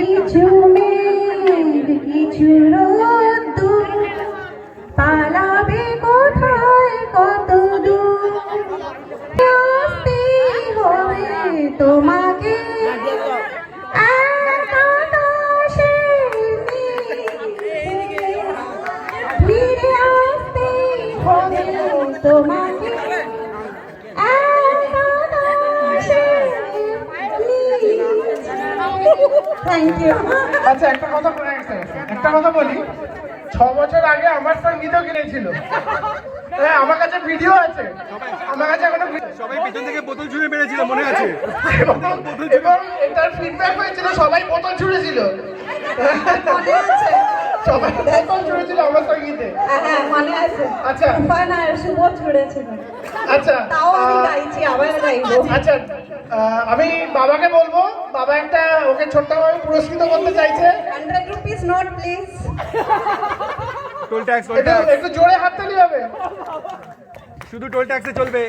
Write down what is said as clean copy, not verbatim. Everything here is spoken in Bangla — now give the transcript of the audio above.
কিছু মেঘ কিছু রোদ্দুর পালাবে কোথায় কত দূর আসতে হবে তোমাকে তোমাকে থ্যাংক ইউ। আচ্ছা একটা কথা বলি 6 বছর আগে আমার সঙ্গীতও কিনেছিল। হ্যাঁ আমার কাছে ভিডিও আছে, আমার কাছে এখনো সবাই পেছন থেকে বোতল ছুঁড়ে মেরেছিল মনে আছে? এবং এটার ফিডব্যাক হয়েছিল সবাই বোতল ছুঁড়েছিল, মনে আছে সবাই বোতল ছুঁড়েছিল আমার সঙ্গীতে। হ্যাঁ মনে আছে। আচ্ছা উপায় না শুভ ছুড়েছিল। আচ্ছা তাও আমি গাইছি, আবার গাইবো। আচ্ছা আমি বাবাকে বলবো, বাবা একটা ওকে ছোট্টভাবে পুরস্কৃত করতে চাইছে। 100 rupees note please. Toll tax একটু জোরে হাততালি হবে। শুধু টোল ট্যাক্সে চলবে।